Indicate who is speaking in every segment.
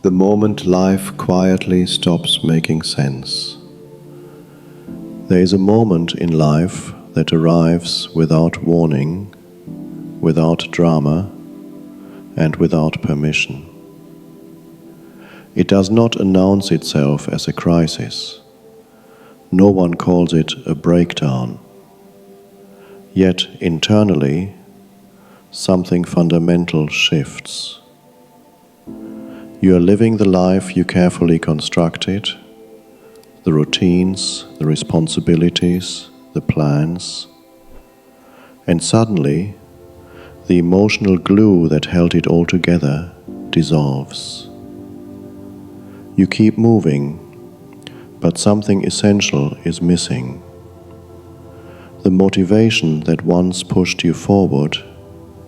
Speaker 1: The moment life quietly stops making sense. There is a moment in life that arrives without warning, without drama, and without permission. It does not announce itself as a crisis. No one calls it a breakdown. Yet internally, something fundamental shifts. You are living the life you carefully constructed, the routines, the responsibilities, the plans, and suddenly, the emotional glue that held it all together dissolves. You keep moving, but something essential is missing. The motivation that once pushed you forward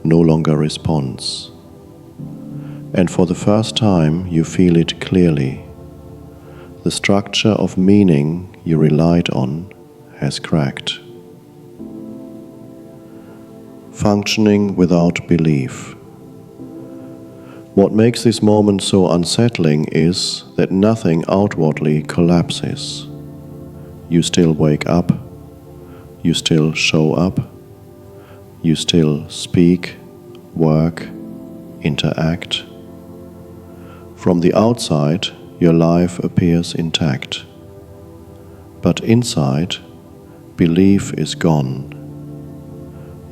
Speaker 1: no longer responds. And for the first time, you feel it clearly. The structure of meaning you relied on has cracked. Functioning without belief. What makes this moment so unsettling is that nothing outwardly collapses. You still wake up, you still show up, you still speak, work, interact. From the outside, your life appears intact. But inside, belief is gone.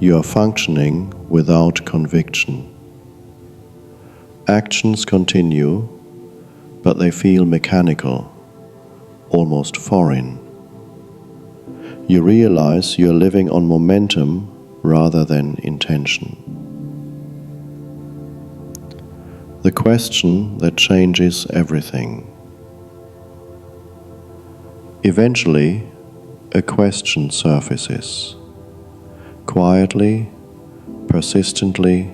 Speaker 1: You are functioning without conviction. Actions continue, but they feel mechanical, almost foreign. You realize you are living on momentum rather than intention. The question that changes everything. Eventually, a question surfaces. Quietly, persistently,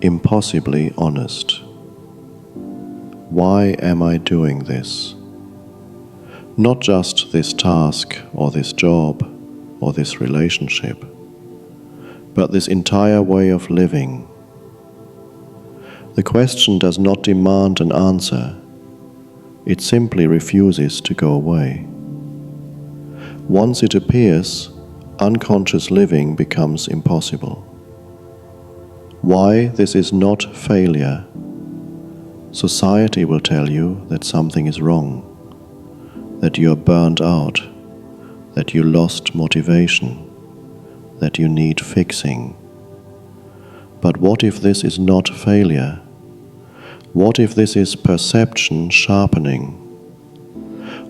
Speaker 1: impossibly honest. Why am I doing this? Not just this task or this job or this relationship, but this entire way of living. The question does not demand an answer. It simply refuses to go away. Once it appears, unconscious living becomes impossible. Why this is not failure? Society will tell you that something is wrong, that you are burned out, that you lost motivation, that you need fixing. But what if this is not failure? What if this is perception sharpening?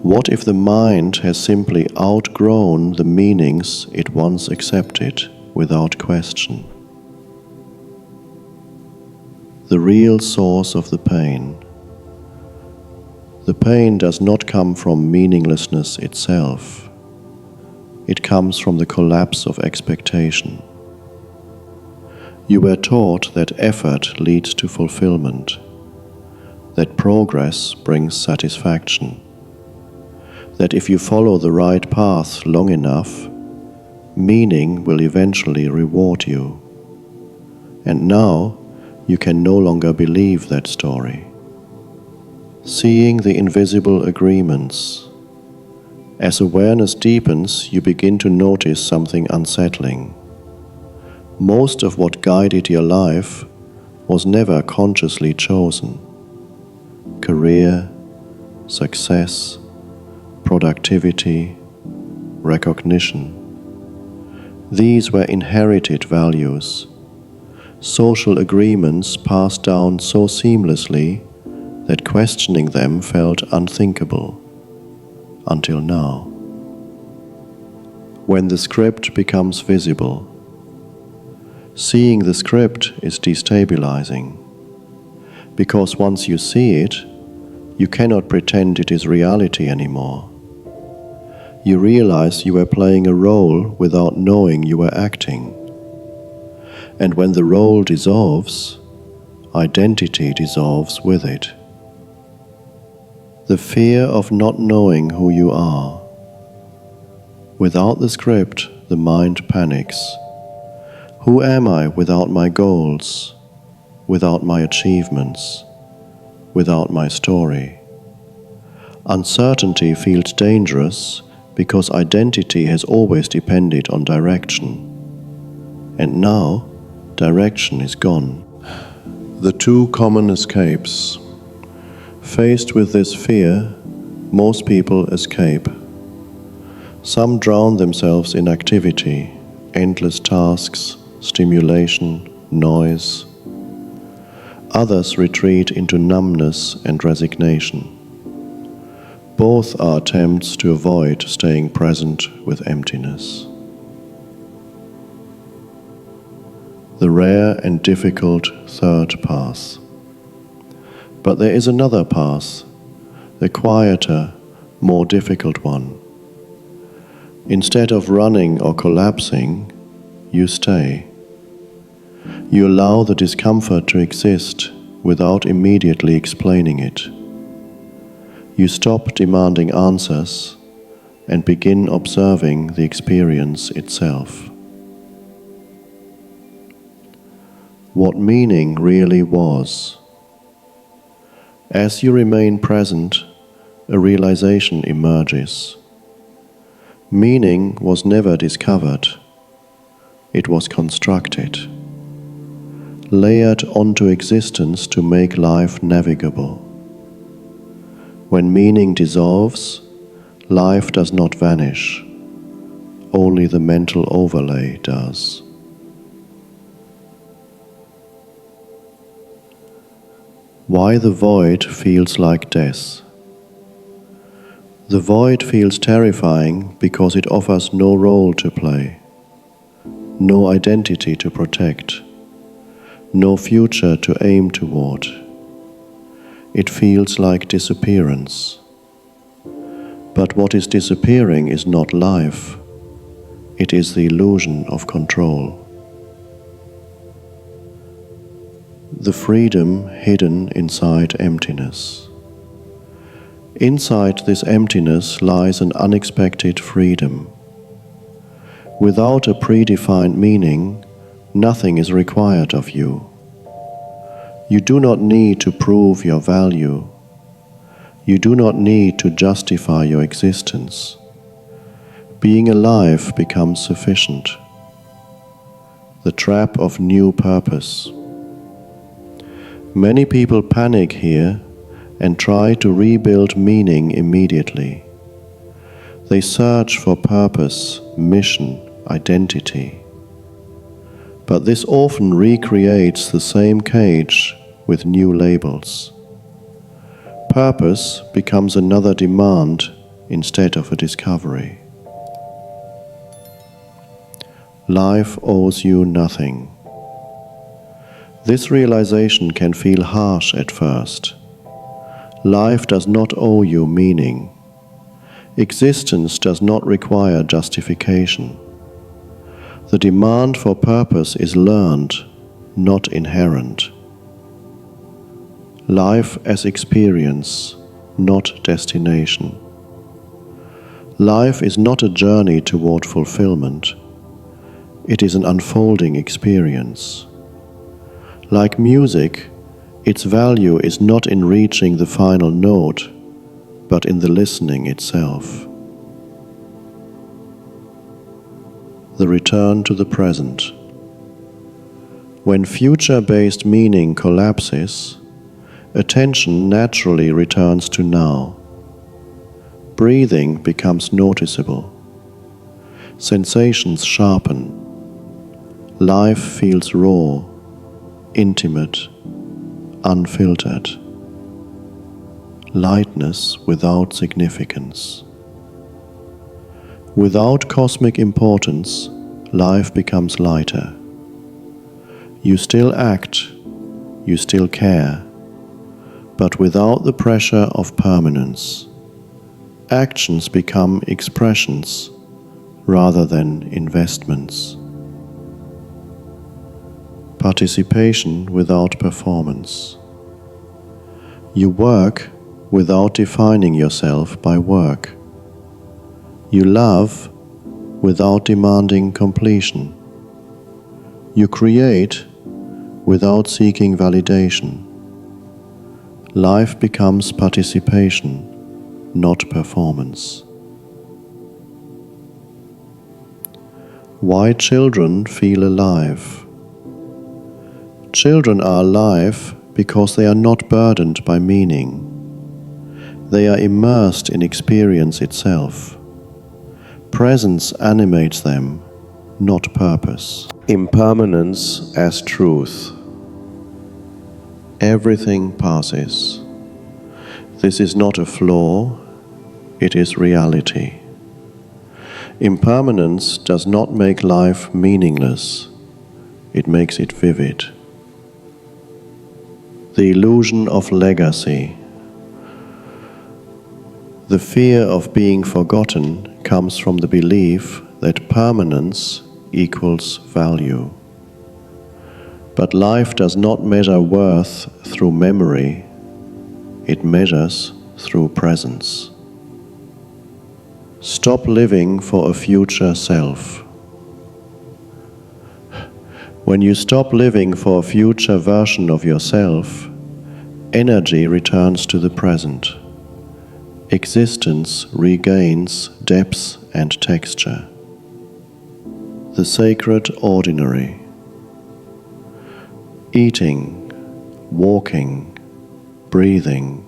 Speaker 1: What if the mind has simply outgrown the meanings it once accepted without question? The real source of the pain. The pain does not come from meaninglessness itself. It comes from the collapse of expectation. You were taught that effort leads to fulfillment, that progress brings satisfaction, that if you follow the right path long enough, meaning will eventually reward you. And now you can no longer believe that story. Seeing the invisible agreements. As awareness deepens, you begin to notice something unsettling. Most of what guided your life was never consciously chosen. Career, success, productivity, recognition. These were inherited values, social agreements passed down so seamlessly that questioning them felt unthinkable, until now. When the script becomes visible, seeing the script is destabilizing, because once you see it, you cannot pretend it is reality anymore. You realize you were playing a role without knowing you were acting. And when the role dissolves, identity dissolves with it. The fear of not knowing who you are. Without the script, the mind panics. Who am I without my goals, without my achievements, without my story. Uncertainty feels dangerous because identity has always depended on direction. And now, direction is gone. The two common escapes. Faced with this fear, most people escape. Some drown themselves in activity, endless tasks, stimulation, noise. Others retreat into numbness and resignation. Both are attempts to avoid staying present with emptiness. The rare and difficult third path. But there is another path, the quieter, more difficult one. Instead of running or collapsing, you stay. You allow the discomfort to exist without immediately explaining it. You stop demanding answers and begin observing the experience itself. What meaning really was. As you remain present, a realization emerges. Meaning was never discovered. It was constructed, layered onto existence to make life navigable. When meaning dissolves, life does not vanish. Only the mental overlay does. Why the void feels like death. The void feels terrifying because it offers no role to play, no identity to protect, no future to aim toward. It feels like disappearance. But what is disappearing is not life. It is the illusion of control. The freedom hidden inside emptiness. Inside this emptiness lies an unexpected freedom. Without a predefined meaning, nothing is required of you. You do not need to prove your value. You do not need to justify your existence. Being alive becomes sufficient. The trap of new purpose. Many people panic here and try to rebuild meaning immediately. They search for purpose, mission, identity. But this often recreates the same cage with new labels. Purpose becomes another demand instead of a discovery. Life owes you nothing. This realization can feel harsh at first. Life does not owe you meaning. Existence does not require justification. The demand for purpose is learned, not inherent. Life as experience, not destination. Life is not a journey toward fulfillment. It is an unfolding experience. Like music, its value is not in reaching the final note, but in the listening itself. The return to the present. When future-based meaning collapses, attention naturally returns to now. Breathing becomes noticeable. Sensations sharpen. Life feels raw, intimate, unfiltered. Lightness without significance. Without cosmic importance, life becomes lighter. You still act, you still care, but without the pressure of permanence. Actions become expressions rather than investments. Participation without performance. You work without defining yourself by work. You love without demanding completion. You create without seeking validation. life becomes participation, not performance. Why children feel alive? Children are alive because they are not burdened by meaning. They are immersed in experience itself. Presence animates them, not purpose. Impermanence as truth. Everything passes. This is not a flaw, it is reality. Impermanence does not make life meaningless, it makes it vivid. The illusion of legacy. The fear of being forgotten comes from the belief that permanence equals value. But life does not measure worth through memory, it measures through presence. Stop living for a future self. When you stop living for a future version of yourself, energy returns to the present. Existence regains depth and texture. The sacred ordinary. Eating, walking, breathing.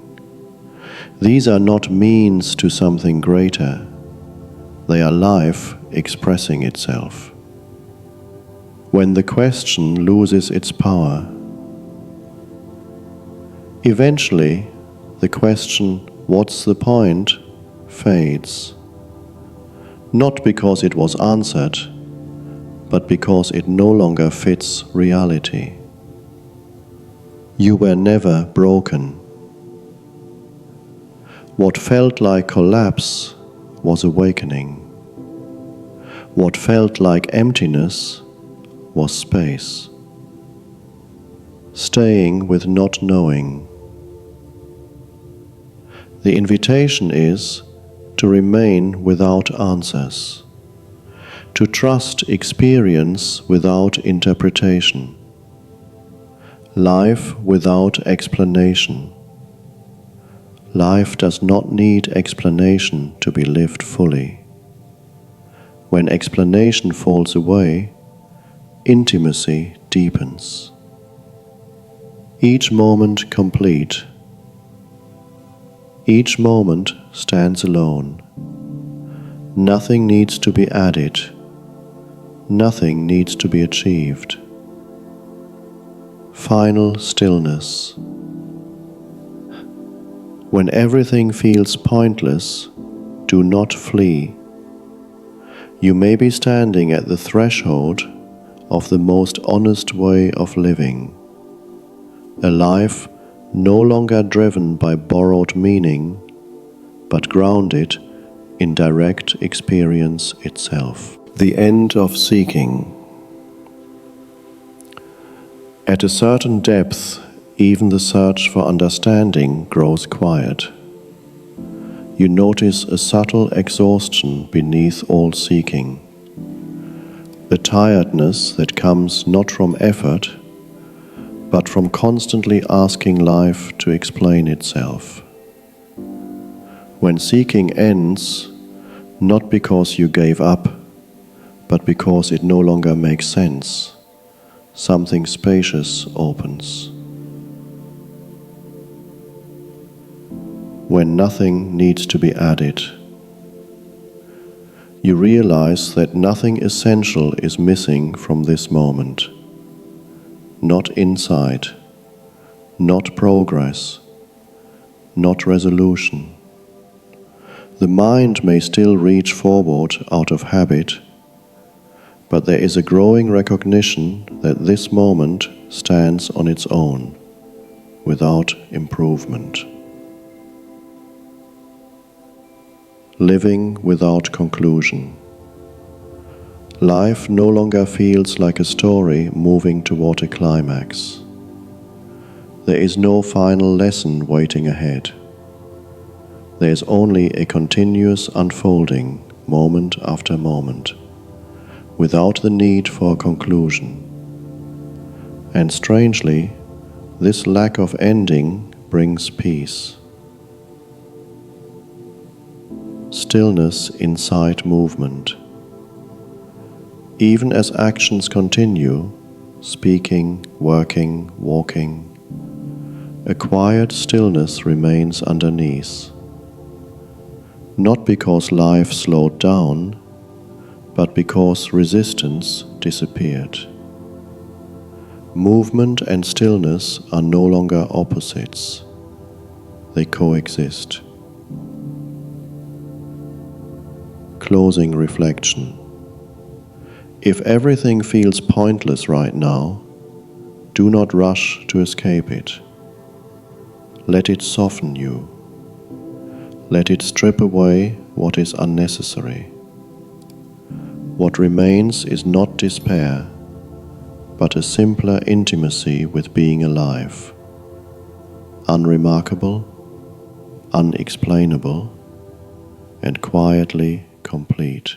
Speaker 1: These are not means to something greater. They are life expressing itself. When the question loses its power, eventually the question, "What's the point?" fades. Not because it was answered, but because it no longer fits reality. You were never broken. What felt like collapse was awakening. What felt like emptiness was space. Staying with not knowing. The invitation is to remain without answers, to trust experience without interpretation, life without explanation. Life does not need explanation to be lived fully. When explanation falls away, intimacy deepens. Each moment complete. Each moment stands alone. Nothing needs to be added. Nothing needs to be achieved. Final stillness. When everything feels pointless, do not flee. You may be standing at the threshold of the most honest way of living. A life no longer driven by borrowed meaning, but grounded in direct experience itself. The end of seeking. At a certain depth, even the search for understanding grows quiet. You notice a subtle exhaustion beneath all seeking, a tiredness that comes not from effort, but from constantly asking life to explain itself. When seeking ends, not because you gave up, but because it no longer makes sense, something spacious opens. When nothing needs to be added, you realize that nothing essential is missing from this moment. Not insight, not progress, not resolution. The mind may still reach forward out of habit, but there is a growing recognition that this moment stands on its own, without improvement. Living without conclusion. Life no longer feels like a story moving toward a climax. There is no final lesson waiting ahead. There is only a continuous unfolding, moment after moment, without the need for a conclusion. And strangely, this lack of ending brings peace. Stillness inside movement. Even as actions continue, speaking, working, walking, a quiet stillness remains underneath. Not because life slowed down, but because resistance disappeared. Movement and stillness are no longer opposites. They coexist. Closing reflection. If everything feels pointless right now, do not rush to escape it. Let it soften you. Let it strip away what is unnecessary. What remains is not despair, but a simpler intimacy with being alive. Unremarkable, unexplainable, and quietly complete.